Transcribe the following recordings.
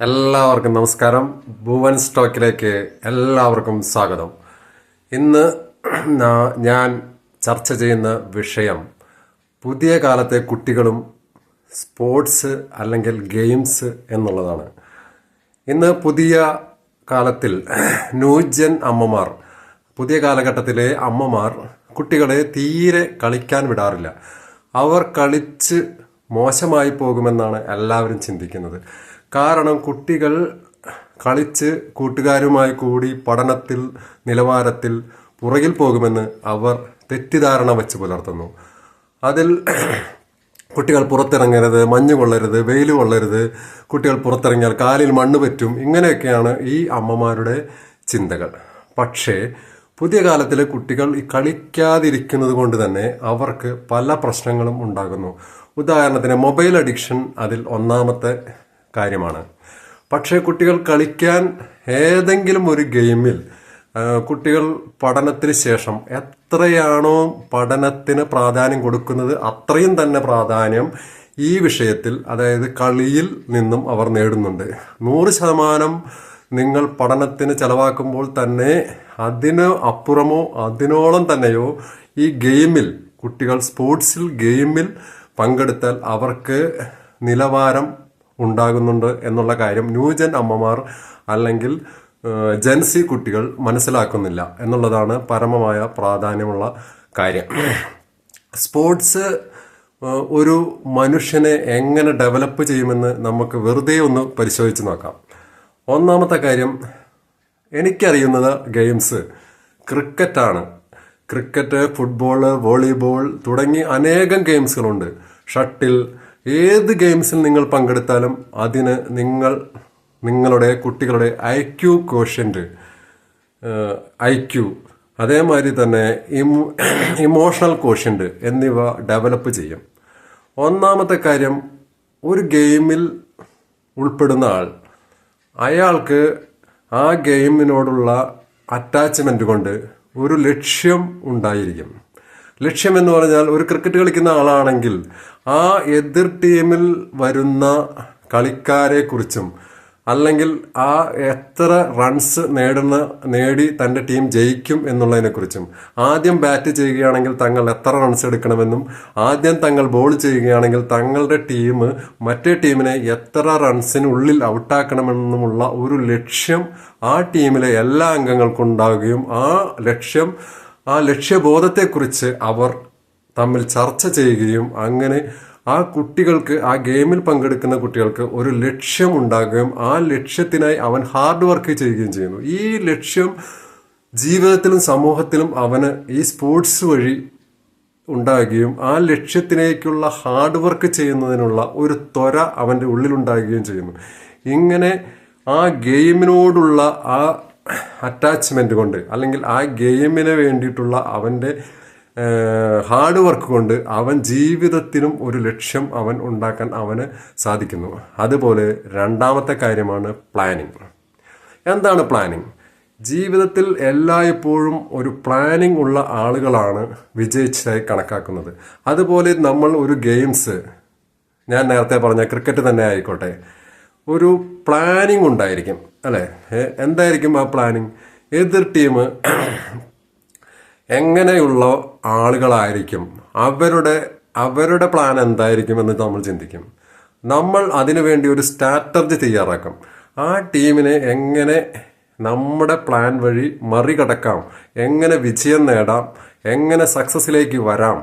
എല്ലാവർക്കും നമസ്കാരം. ഭുവൻ സ്റ്റോക്കിലേക്ക് എല്ലാവർക്കും സ്വാഗതം. ഇന്ന് ഞാൻ ചർച്ച ചെയ്യുന്ന വിഷയം പുതിയ കാലത്തെ കുട്ടികളും സ്പോർട്സ് അല്ലെങ്കിൽ ഗെയിംസ് എന്നുള്ളതാണ്. ഇന്ന് പുതിയ കാലത്തിൽ ന്യൂജൻ അമ്മമാർ, പുതിയ കാലഘട്ടത്തിലെ അമ്മമാർ കുട്ടികളെ തീരെ കളിക്കാൻ വിടാറില്ല. അവർ കളിച്ച് മോശമായി പോകുമെന്നാണ് എല്ലാവരും ചിന്തിക്കുന്നത്. കാരണം കുട്ടികൾ കളിച്ച് കൂട്ടുകാരുമായി കൂടി പഠനത്തിൽ നിലവാരത്തിൽ പുറകിൽ പോകുമെന്ന് അവർ തെറ്റിദ്ധാരണ വെച്ച് പുലർത്തുന്നു. അതിൽ കുട്ടികൾ പുറത്തിറങ്ങരുത്, മഞ്ഞ് കൊള്ളരുത്, വെയിൽ കൊള്ളരുത്, കുട്ടികൾ പുറത്തിറങ്ങിയാൽ കാലിൽ മണ്ണ് പറ്റും, ഇങ്ങനെയൊക്കെയാണ് ഈ അമ്മമാരുടെ ചിന്തകൾ. പക്ഷേ പുതിയ കാലത്തിലെ കുട്ടികൾ ഈ കളിക്കാതിരിക്കുന്നത് കൊണ്ട് തന്നെ അവർക്ക് പല പ്രശ്നങ്ങളും ഉണ്ടാകുന്നു. ഉദാഹരണത്തിന് മൊബൈൽ അഡിക്ഷൻ അതിൽ ഒന്നാമത്തെ കാര്യമാണ്. പക്ഷേ കുട്ടികൾ കളിക്കാൻ ഏതെങ്കിലും ഒരു ഗെയിമിൽ കുട്ടികൾ പഠനത്തിന് ശേഷം എത്രയാണോ പഠനത്തിന് പ്രാധാന്യം കൊടുക്കുന്നത് അത്രയും തന്നെ പ്രാധാന്യം ഈ വിഷയത്തിൽ, അതായത് കളിയിൽ നിന്നും അവർ നേടുന്നുണ്ട്. 100% നിങ്ങൾ പഠനത്തിന് ചെലവാക്കുമ്പോൾ തന്നെ അതിന് അപ്പുറമോ അതിനോളം തന്നെയോ ഈ ഗെയിമിൽ കുട്ടികൾ സ്പോർട്സിൽ ഗെയിമിൽ പങ്കെടുത്താൽ അവർക്ക് നിലവാരം ഉണ്ടാകുന്നുണ്ട് എന്നുള്ള കാര്യം ന്യൂജൻ അമ്മമാർ അല്ലെങ്കിൽ ജെൻസി കുട്ടികൾ മനസ്സിലാക്കുന്നില്ല എന്നുള്ളതാണ് പരമമായ പ്രാധാന്യമുള്ള കാര്യം. സ്പോർട്സ് ഒരു മനുഷ്യനെ എങ്ങനെ ഡെവലപ്പ് ചെയ്യുമെന്ന് നമുക്ക് വെറുതെ ഒന്ന് പരിശോധിച്ച് നോക്കാം. ഒന്നാമത്തെ കാര്യം, എനിക്കറിയുന്നത് ഗെയിംസ് ക്രിക്കറ്റാണ്. ക്രിക്കറ്റ്, ഫുട്ബോൾ, വോളിബോൾ തുടങ്ങി അനേകം ഗെയിംസുകളുണ്ട്. ഷട്ടിൽ, ഏത് ഗെയിംസിൽ നിങ്ങൾ പങ്കെടുത്താലും അതിന് നിങ്ങളുടെ കുട്ടികളുടെ ഐക്യു കോഷ്യന്റ്, അതേമാതിരി തന്നെ ഇമോഷണൽ കോഷ്യന്റ് എന്നിവ ഡെവലപ്പ് ചെയ്യും. ഒന്നാമത്തെ കാര്യം, ഒരു ഗെയിമിൽ ഉൾപ്പെടുന്ന അയാൾക്ക് ആ ഗെയിമിനോടുള്ള അറ്റാച്ച്മെന്റ് കൊണ്ട് ഒരു ലക്ഷ്യം ഉണ്ടായിരിക്കും. ലക്ഷ്യം എന്ന് പറഞ്ഞാൽ, ഒരു ക്രിക്കറ്റ് കളിക്കുന്ന ആളാണെങ്കിൽ ആ എതിർ ടീമിൽ വരുന്ന കുറിച്ചും അല്ലെങ്കിൽ ആ എത്ര റൺസ് നേടി തൻ്റെ ടീം ജയിക്കും എന്നുള്ളതിനെക്കുറിച്ചും, ആദ്യം ബാറ്റ് ചെയ്യുകയാണെങ്കിൽ തങ്ങൾ എത്ര റൺസ് എടുക്കണമെന്നും, ആദ്യം തങ്ങൾ ബോൾ ചെയ്യുകയാണെങ്കിൽ തങ്ങളുടെ ടീം മറ്റേ ടീമിനെ എത്ര റൺസിനുള്ളിൽ ഔട്ടാക്കണമെന്നുമുള്ള ഒരു ലക്ഷ്യം ആ ടീമിലെ എല്ലാ അംഗങ്ങൾക്കും ഉണ്ടാവുകയും ആ ലക്ഷ്യബോധത്തെക്കുറിച്ച് അവർ തമ്മിൽ ചർച്ച ചെയ്യുകയും അങ്ങനെ ആ കുട്ടികൾക്ക്, ആ ഗെയിമിൽ പങ്കെടുക്കുന്ന കുട്ടികൾക്ക് ഒരു ലക്ഷ്യം ഉണ്ടാകുകയും ആ ലക്ഷ്യത്തിനായി അവൻ ഹാർഡ് വർക്ക് ചെയ്യുകയും ചെയ്യുന്നു. ഈ ലക്ഷ്യം ജീവിതത്തിലും സമൂഹത്തിലും അവന് ഈ സ്പോർട്സ് വഴി ഉണ്ടാകുകയും ആ ലക്ഷ്യത്തിലേക്കുള്ള ഹാർഡ് വർക്ക് ചെയ്യുന്നതിനുള്ള ഒരു ത്വര അവൻ്റെ ഉള്ളിലുണ്ടാകുകയും ചെയ്യുന്നു. ഇങ്ങനെ ആ ഗെയിമിനോടുള്ള ആ അറ്റാച്ച്മെന്റ് കൊണ്ട് അല്ലെങ്കിൽ ആ ഗെയിമിന് വേണ്ടിയിട്ടുള്ള അവൻ്റെ ഹാർഡ് വർക്ക് കൊണ്ട് അവൻ ജീവിതത്തിനും ഒരു ലക്ഷ്യം അവൻ ഉണ്ടാക്കാൻ അവന് സാധിക്കുന്നു. അതുപോലെ രണ്ടാമത്തെ കാര്യമാണ് പ്ലാനിങ്. എന്താണ് പ്ലാനിങ്? ജീവിതത്തിൽ എല്ലായ്പ്പോഴും ഒരു പ്ലാനിങ് ഉള്ള ആളുകളാണ് വിജയിച്ചതായി കണക്കാക്കുന്നത്. അതുപോലെ നമ്മൾ ഒരു ഗെയിംസ്, ഞാൻ നേരത്തെ പറഞ്ഞ ക്രിക്കറ്റ് തന്നെ ആയിക്കോട്ടെ, ഒരു പ്ലാനിങ് ഉണ്ടായിരിക്കും അല്ലേ? എന്തായിരിക്കും ആ പ്ലാനിങ്? എതിർ ടീം എങ്ങനെയുള്ള ആളുകളായിരിക്കും, അവരുടെ പ്ലാൻ എന്തായിരിക്കും എന്ന് നമ്മൾ ചിന്തിക്കും. നമ്മൾ അതിനുവേണ്ടി ഒരു സ്ട്രാറ്റജി തയ്യാറാക്കും. ആ ടീമിനെ എങ്ങനെ നമ്മുടെ പ്ലാൻ വഴി മറികടക്കാം, എങ്ങനെ വിജയം നേടാം, എങ്ങനെ സക്സസിലേക്ക് വരാം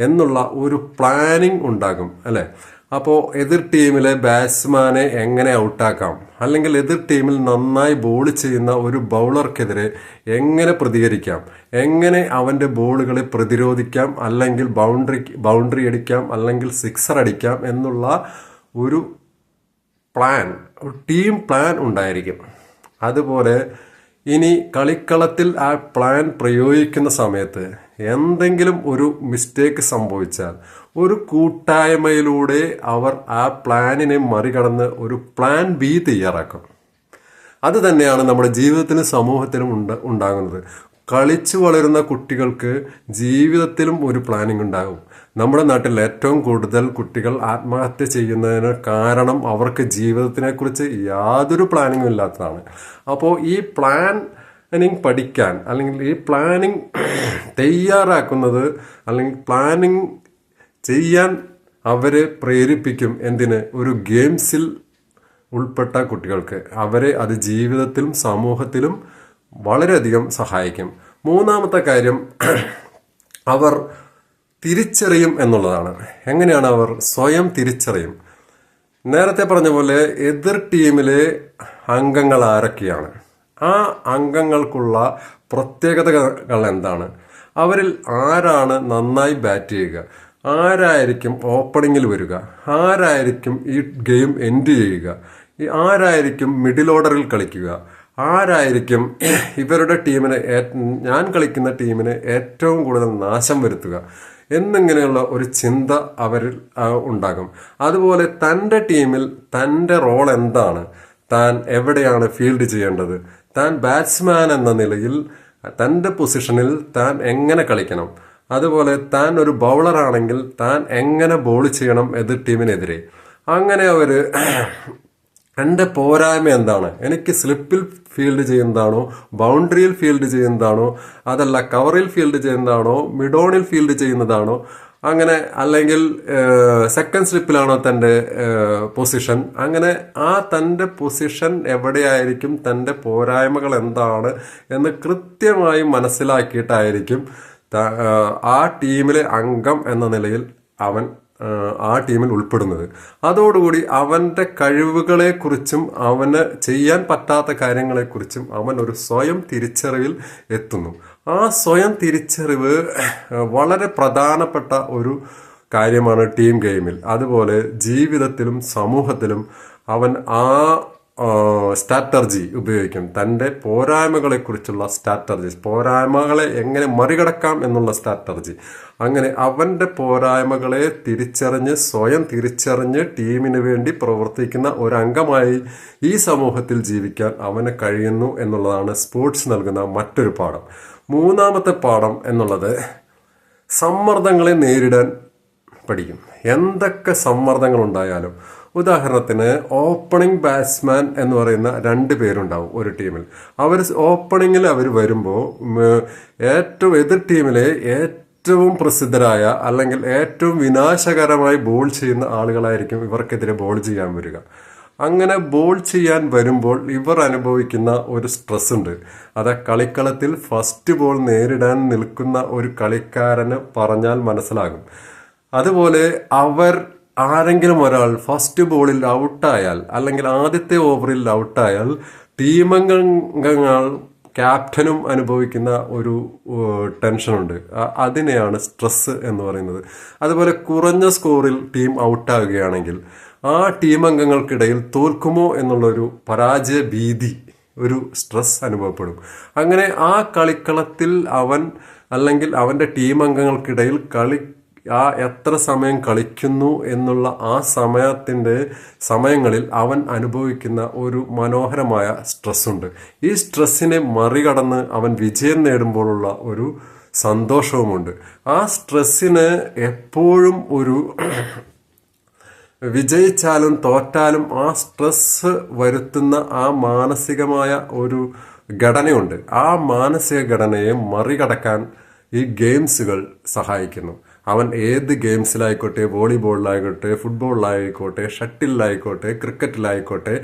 എന്നുള്ള ഒരു പ്ലാനിങ് ഉണ്ടാകും അല്ലേ? അപ്പോൾ എതിർ ടീമിലെ ബാറ്റ്സ്മാനെ എങ്ങനെ ഔട്ടാക്കാം, അല്ലെങ്കിൽ എതിർ ടീമിൽ നന്നായി ബോൾ ചെയ്യുന്ന ഒരു ബൗളർക്കെതിരെ എങ്ങനെ പ്രതികരിക്കാം, എങ്ങനെ അവൻ്റെ ബോളുകളെ പ്രതിരോധിക്കാം, അല്ലെങ്കിൽ ബൗണ്ടറി അടിക്കാം, അല്ലെങ്കിൽ സിക്സർ അടിക്കാം എന്നുള്ള ഒരു പ്ലാൻ, ഒരു ടീം പ്ലാൻ ഉണ്ടായിരിക്കും. അതുപോലെ ഇനി കളിക്കളത്തിൽ ആ പ്ലാൻ പ്രയോഗിക്കുന്ന സമയത്ത് എന്തെങ്കിലും ഒരു മിസ്റ്റേക്ക് സംഭവിച്ചാൽ ഒരു കൂട്ടായ്മയിലൂടെ അവർ ആ പ്ലാനിനെ മറികടന്ന് ഒരു പ്ലാൻ ബി തയ്യാറാക്കും. അത് തന്നെയാണ് നമ്മുടെ ജീവിതത്തിലും സമൂഹത്തിലും ഉണ്ടാകുന്നത്. കളിച്ചു വളരുന്ന കുട്ടികൾക്ക് ജീവിതത്തിലും ഒരു പ്ലാനിംഗ് ഉണ്ടാകും. നമ്മുടെ നാട്ടിൽ ഏറ്റവും കൂടുതൽ കുട്ടികൾ ആത്മഹത്യ ചെയ്യുന്നതിന് കാരണം അവർക്ക് ജീവിതത്തിനെക്കുറിച്ച് യാതൊരു പ്ലാനിങ്ങും ഇല്ലാത്തതാണ്. അപ്പോൾ ഈ പ്ലാനിങ് പഠിക്കാൻ അല്ലെങ്കിൽ ഈ പ്ലാനിങ് തയ്യാറാക്കുന്നത് അല്ലെങ്കിൽ പ്ലാനിങ് ചെയ്യാൻ അവരെ പ്രേരിപ്പിക്കും. എന്തിന്? ഒരു ഗെയിംസിൽ ഉൾപ്പെട്ട കുട്ടികൾക്ക് അവരെ അത് ജീവിതത്തിലും സമൂഹത്തിലും വളരെയധികം സഹായിക്കും. മൂന്നാമത്തെ കാര്യം, അവർ തിരിച്ചറിയും എന്നുള്ളതാണ്. എങ്ങനെയാണ് അവർ സ്വയം തിരിച്ചറിയും? നേരത്തെ പറഞ്ഞ പോലെ എതിർ ടീമിലെ അംഗങ്ങൾ ആരൊക്കെയാണ്, ആ അംഗങ്ങൾക്കുള്ള പ്രത്യേകതകൾ എന്താണ്, അവരിൽ ആരാണ് നന്നായി ബാറ്റ് ചെയ്യുക, ആരായിരിക്കും ഓപ്പണിങ്ങിൽ വരിക, ആരായിരിക്കും ഈ ഗെയിം എൻഡ് ചെയ്യുക, ആരായിരിക്കും മിഡിൽ ഓർഡറിൽ കളിക്കുക, ആരായിരിക്കും ഇവരുടെ ടീമിനെ ഞാൻ കളിക്കുന്ന ടീമിന് ഏറ്റവും കൂടുതൽ നാശം വരുത്തുക എന്നിങ്ങനെയുള്ള ഒരു ചിന്ത അവരിൽ ഉണ്ടാകും. അതുപോലെ തൻ്റെ ടീമിൽ തൻ്റെ റോൾ എന്താണ്, താൻ എവിടെയാണ് ഫീൽഡ് ചെയ്യേണ്ടത്, താൻ ബാറ്റ്സ്മാൻ എന്ന നിലയിൽ തൻ്റെ പൊസിഷനിൽ താൻ എങ്ങനെ കളിക്കണം, അതുപോലെ താൻ ഒരു ബൗളറാണെങ്കിൽ താൻ എങ്ങനെ ബോൾ ചെയ്യണം എതിർ ടീമിനെതിരെ. അങ്ങനെ അവർ എൻ്റെ പോരായ്മ എന്താണ്, എനിക്ക് സ്ലിപ്പിൽ ഫീൽഡ് ചെയ്യുന്നതാണോ, ബൗണ്ടറിയിൽ ഫീൽഡ് ചെയ്യുന്നതാണോ, അതല്ല കവറിൽ ഫീൽഡ് ചെയ്യുന്നതാണോ, മിഡോണിൽ ഫീൽഡ് ചെയ്യുന്നതാണോ, അങ്ങനെ അല്ലെങ്കിൽ സെക്കൻഡ് സ്ലിപ്പിലാണോ തൻ്റെ പൊസിഷൻ, അങ്ങനെ ആ തൻ്റെ പൊസിഷൻ എവിടെയായിരിക്കും, തൻ്റെ പോരായ്മകൾ എന്താണ് എന്ന് കൃത്യമായി മനസ്സിലാക്കിയിട്ടായിരിക്കും ആ ടീമിലെ അംഗം എന്ന നിലയിൽ അവൻ ആ ടീമിൽ ഉൾപ്പെടുന്നത്. അതോടുകൂടി അവൻ്റെ കഴിവുകളെക്കുറിച്ചും അവന് ചെയ്യാൻ പറ്റാത്ത കാര്യങ്ങളെക്കുറിച്ചും അവൻ ഒരു സ്വയം തിരിച്ചറിവിൽ എത്തുന്നു. ആ സ്വയം തിരിച്ചറിവ് വളരെ പ്രധാനപ്പെട്ട ഒരു കാര്യമാണ് ടീം ഗെയിമിൽ. അതുപോലെ ജീവിതത്തിലും സമൂഹത്തിലും അവൻ ആ സ്ട്രാറ്റജി ഉപയോഗിക്കും. തൻ്റെ പോരായ്മകളെക്കുറിച്ചുള്ള സ്ട്രാറ്റജി, പോരായ്മകളെ എങ്ങനെ മറികടക്കാം എന്നുള്ള സ്ട്രാറ്റജി. അങ്ങനെ അവൻ്റെ പോരായ്മകളെ തിരിച്ചറിഞ്ഞ് സ്വയം തിരിച്ചറിഞ്ഞ് ടീമിന് വേണ്ടി പ്രവർത്തിക്കുന്ന ഒരംഗമായി ഈ സമൂഹത്തിൽ ജീവിക്കാൻ അവന് കഴിയുന്നു എന്നുള്ളതാണ് സ്പോർട്സ് നൽകുന്ന മറ്റൊരു പാഠം. മൂന്നാമത്തെ പാഠം എന്നുള്ളത് സമ്മർദ്ദങ്ങളെ നേരിടാൻ പഠിക്കും. എന്തൊക്കെ സമ്മർദ്ദങ്ങൾ ഉണ്ടായാലും, ഉദാഹരണത്തിന് ഓപ്പണിംഗ് ബാറ്റ്സ്മാൻ എന്ന് പറയുന്ന 2 പേരുണ്ടാവും ഒരു ടീമിൽ. അവർ ഓപ്പണിങ്ങിൽ അവർ വരുമ്പോൾ എതിർ ടീമിലെ ഏറ്റവും പ്രസിദ്ധരായ അല്ലെങ്കിൽ ഏറ്റവും വിനാശകരമായി ബോൾ ചെയ്യുന്ന ആളുകളായിരിക്കും ഇവർക്കെതിരെ ബോൾ ചെയ്യാൻ വരിക. അങ്ങനെ ബോൾ ചെയ്യാൻ വരുമ്പോൾ ഇവർ അനുഭവിക്കുന്ന ഒരു സ്ട്രെസ് ഉണ്ട്. അത് കളിക്കളത്തിൽ ഫസ്റ്റ് ബോൾ നേരിടാൻ നിൽക്കുന്ന ഒരു കളിക്കാരന് പറഞ്ഞാൽ മനസ്സിലാകും. അതുപോലെ ആരെങ്കിലും ഒരാൾ ഫസ്റ്റ് ബോളിൽ ഔട്ടായാൽ അല്ലെങ്കിൽ ആദ്യത്തെ ഓവറിൽ ഔട്ടായാൽ ടീമംഗങ്ങൾ ക്യാപ്റ്റനും അനുഭവിക്കുന്ന ഒരു ടെൻഷനുണ്ട്. അതിനെയാണ് സ്ട്രെസ് എന്ന് പറയുന്നത്. അതുപോലെ കുറഞ്ഞ സ്കോറിൽ ടീം ഔട്ടാകുകയാണെങ്കിൽ ആ ടീം അംഗങ്ങൾക്കിടയിൽ തോൽക്കുമോ എന്നുള്ളൊരു പരാജയ ഭീതി, ഒരു സ്ട്രെസ് അനുഭവപ്പെടും. അങ്ങനെ ആ കളിക്കളത്തിൽ അവൻ അല്ലെങ്കിൽ അവൻ്റെ ടീം അംഗങ്ങൾക്കിടയിൽ എത്ര സമയം കളിക്കുന്നു എന്നുള്ള ആ സമയങ്ങളിൽ അവൻ അനുഭവിക്കുന്ന ഒരു മനോഹരമായ സ്ട്രെസ്സുണ്ട്. ഈ സ്ട്രെസ്സിനെ മറികടന്ന് അവൻ വിജയം നേടുമ്പോഴുള്ള ഒരു സന്തോഷവുമുണ്ട്. ആ സ്ട്രെസ്സിന് എപ്പോഴും ഒരു വിജയിച്ചാലും തോറ്റാലും ആ സ്ട്രെസ് വരുത്തുന്ന ആ മാനസികമായ ഒരു ഘടനയുണ്ട്. ആ മാനസിക ഘടനയെ മറികടക്കാൻ ഈ ഗെയിംസുകൾ സഹായിക്കുന്നു. അവൻ ഏത് ഗെയിംസിലായിക്കോട്ടെ, വോളിബോളിലായിക്കോട്ടെ, ഫുട്ബോളിലായിക്കോട്ടെ, ഷട്ടിലായിക്കോട്ടെ, ക്രിക്കറ്റിലായിക്കോട്ടെ,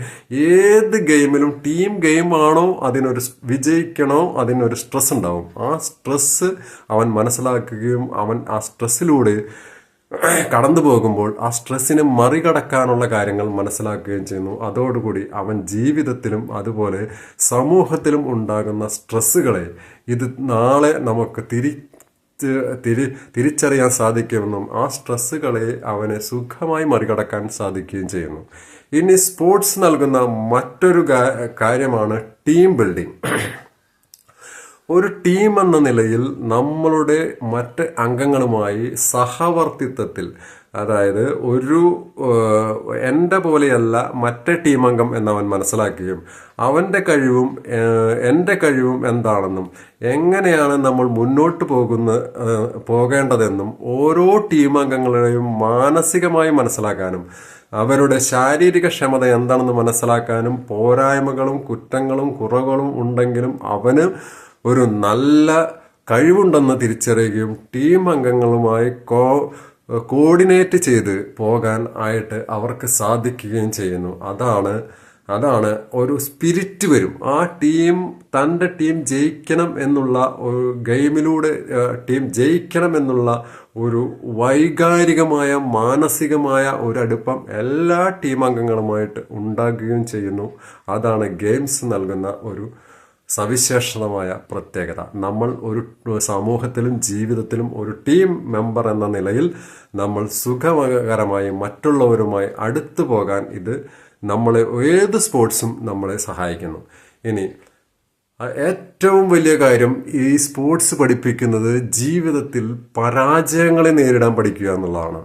ഏത് ഗെയിമിലും ടീം ഗെയിമാണോ അതിനൊരു വിജയിക്കണോ അതിനൊരു സ്ട്രെസ് ഉണ്ടാവും. ആ സ്ട്രെസ് അവൻ മനസ്സിലാക്കുകയും അവൻ ആ സ്ട്രെസ്സിലൂടെ കടന്നു പോകുമ്പോൾ ആ സ്ട്രെസ്സിനെ മറികടക്കാനുള്ള കാര്യങ്ങൾ മനസ്സിലാക്കുകയും ചെയ്യുന്നു. അതോടുകൂടി അവൻ ജീവിതത്തിലും അതുപോലെ സമൂഹത്തിലും ഉണ്ടാകുന്ന സ്ട്രെസ്സുകളെ ഇത് നാളെ നമുക്ക് തിരിച്ചറിയാൻ സാധിക്കുമെന്നും ആ സ്ട്രെസ്സുകളെ അവന് സുഖമായി മറികടക്കാൻ സാധിക്കുകയും ചെയ്യുന്നു. ഇനി സ്പോർട്സ് നൽകുന്ന മറ്റൊരു കാര്യമാണ് ടീം ബിൽഡിംഗ്. ഒരു ടീം എന്ന നിലയിൽ നമ്മളുടെ മറ്റ് അംഗങ്ങളുമായി സഹവർത്തിത്വത്തിൽ, അതായത് എൻ്റെ പോലെയല്ല മറ്റേ ടീം അംഗം എന്നവൻ മനസ്സിലാക്കുകയും അവൻ്റെ കഴിവും എൻ്റെ കഴിവും എന്താണെന്നും എങ്ങനെയാണ് നമ്മൾ മുന്നോട്ട് പോകേണ്ടതെന്നും ഓരോ ടീം അംഗങ്ങളെയും മാനസികമായി മനസ്സിലാക്കാനും അവരുടെ ശാരീരിക ക്ഷമത എന്താണെന്ന് മനസ്സിലാക്കാനും പോരായ്മകളും കുറ്റങ്ങളും കുറവുകളും ഉണ്ടെങ്കിലും അവന് ഒരു നല്ല കഴിവുണ്ടെന്ന് തിരിച്ചറിയുകയും ടീം അംഗങ്ങളുമായി കോർഡിനേറ്റ് ചെയ്ത് പോകാൻ ആയിട്ട് അവർക്ക് സാധിക്കുകയും ചെയ്യുന്നു. അതാണ് ഒരു സ്പിരിറ്റ് വരും. ആ തൻ്റെ ടീം ജയിക്കണം എന്നുള്ള ഒരു ഗെയിമിലൂടെ ടീം ജയിക്കണം എന്നുള്ള ഒരു വൈകാരികമായ മാനസികമായ ഒരടുപ്പം എല്ലാ ടീം അംഗങ്ങളുമായിട്ട് ഉണ്ടാകുകയും ചെയ്യുന്നു. അതാണ് ഗെയിംസ് നൽകുന്ന ഒരു സവിശേഷമായ പ്രത്യേകത. നമ്മൾ ഒരു സമൂഹത്തിലും ജീവിതത്തിലും ഒരു ടീം മെമ്പർ എന്ന നിലയിൽ നമ്മൾ സുഖകരമായി മറ്റുള്ളവരുമായി അടുത്തു പോകാൻ ഇത് നമ്മളെ ഏത് സ്പോർട്സും നമ്മളെ സഹായിക്കുന്നു. ഇനി ഏറ്റവും വലിയ കാര്യം ഈ സ്പോർട്സ് പഠിപ്പിക്കുന്നത് ജീവിതത്തിൽ പരാജയങ്ങളെ നേരിടാൻ പഠിക്കുക എന്നുള്ളതാണ്.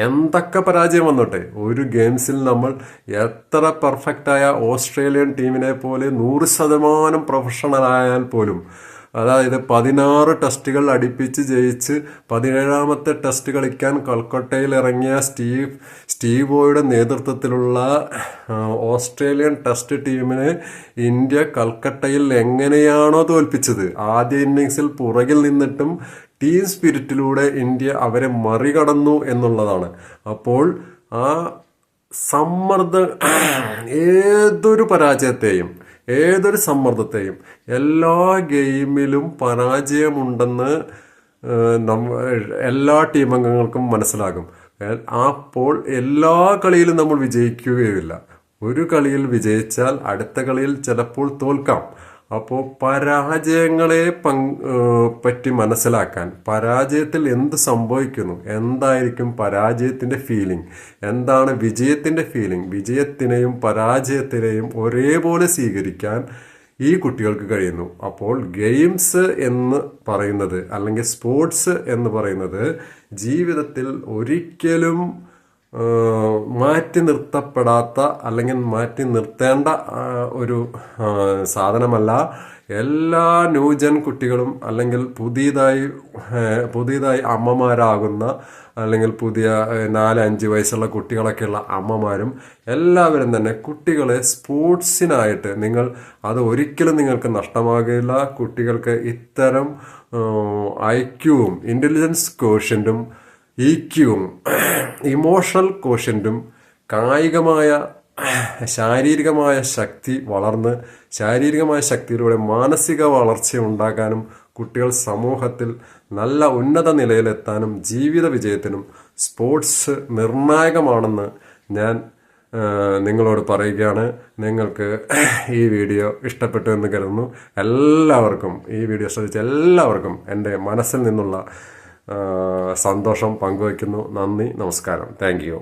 എന്തൊക്കെ പരാജയം വന്നോട്ടെ, ഒരു ഗെയിംസിൽ നമ്മൾ എത്ര പെർഫെക്റ്റായ ഓസ്ട്രേലിയൻ ടീമിനെ പോലെ 100% പ്രൊഫഷണൽ ആയാൽ പോലും, അതായത് 16 ടെസ്റ്റുകൾ അടുപ്പിച്ച് ജയിച്ച് 17ാമത്തെ ടെസ്റ്റ് കളിക്കാൻ കൽക്കട്ടയിൽ ഇറങ്ങിയ സ്റ്റീവോയുടെ നേതൃത്വത്തിലുള്ള ഓസ്ട്രേലിയൻ ടെസ്റ്റ് ടീമിനെ ഇന്ത്യ കൽക്കട്ടയിൽ എങ്ങനെയാണോ തോൽപ്പിച്ചത്, ആദ്യ ഇന്നിങ്സിൽ പുറകിൽ നിന്നിട്ടും ടീം സ്പിരിറ്റിലൂടെ ഇന്ത്യ അവരെ മറികടന്നു എന്നുള്ളതാണ്. അപ്പോൾ ആ സമ്മർദ്ദം ഏതൊരു പരാജയത്തെയും ഏതൊരു സമ്മർദ്ദത്തെയും, എല്ലാ ഗെയിമിലും പരാജയമുണ്ടെന്ന് എല്ലാ ടീം അംഗങ്ങൾക്കും മനസ്സിലാകും. അപ്പോൾ എല്ലാ കളിയിലും നമ്മൾ വിജയിക്കുകയില്ല. ഒരു കളിയിൽ വിജയിച്ചാൽ അടുത്ത കളിയിൽ ചിലപ്പോൾ തോൽക്കാം. അപ്പോൾ പരാജയങ്ങളെ പറ്റി മനസ്സിലാക്കാൻ, പരാജയത്തിൽ എന്ത് സംഭവിക്കുന്നു, എന്തായിരിക്കും പരാജയത്തിൻ്റെ ഫീലിംഗ്, എന്താണ് വിജയത്തിൻ്റെ ഫീലിംഗ്, വിജയത്തിനെയും പരാജയത്തിനെയും ഒരേപോലെ സ്വീകരിക്കാൻ ഈ കുട്ടികൾക്ക് കഴിയുന്നു. അപ്പോൾ ഗെയിംസ് എന്ന് പറയുന്നത്, അല്ലെങ്കിൽ സ്പോർട്സ് എന്ന് പറയുന്നത് ജീവിതത്തിൽ ഒരിക്കലും മാറ്റി നിർത്തപ്പെടാത്ത അല്ലെങ്കിൽ മാറ്റി നിർത്തേണ്ട ഒരു സാധനമല്ല. എല്ലാ ന്യൂജൻ കുട്ടികളും, അല്ലെങ്കിൽ പുതിയതായി അമ്മമാരാകുന്ന, അല്ലെങ്കിൽ പുതിയ 4-5 വയസ്സുള്ള കുട്ടികളൊക്കെയുള്ള അമ്മമാരും എല്ലാവരും തന്നെ കുട്ടികളെ സ്പോർട്സിനായിട്ട്, അത് ഒരിക്കലും നിങ്ങൾക്ക് നഷ്ടമാകില്ല. കുട്ടികൾക്ക് ഇത്തരം ഐക്യവും ഇന്റലിജൻസ് കോഷ്യന്റും ഇക്യുവും ഇമോഷണൽ കോഷ്യന്റും ശാരീരികമായ ശക്തി വളർന്ന് ശാരീരികമായ ശക്തിയിലൂടെ മാനസിക വളർച്ച ഉണ്ടാക്കാനും കുട്ടികൾ സമൂഹത്തിൽ നല്ല ഉന്നത നിലയിലെത്താനും ജീവിത വിജയത്തിനും സ്പോർട്സ് നിർണായകമാണെന്ന് ഞാൻ നിങ്ങളോട് പറയുകയാണ്. നിങ്ങൾക്ക് ഈ വീഡിയോ ഇഷ്ടപ്പെട്ടു എന്ന് കരുതുന്നു. എല്ലാവർക്കും ഈ വീഡിയോ ശ്രദ്ധിച്ച എല്ലാവർക്കും എൻ്റെ മനസ്സിൽ നിന്നുള്ള സന്തോഷം പങ്കുവയ്ക്കുന്നു. നന്ദി, നമസ്കാരം. Thank you.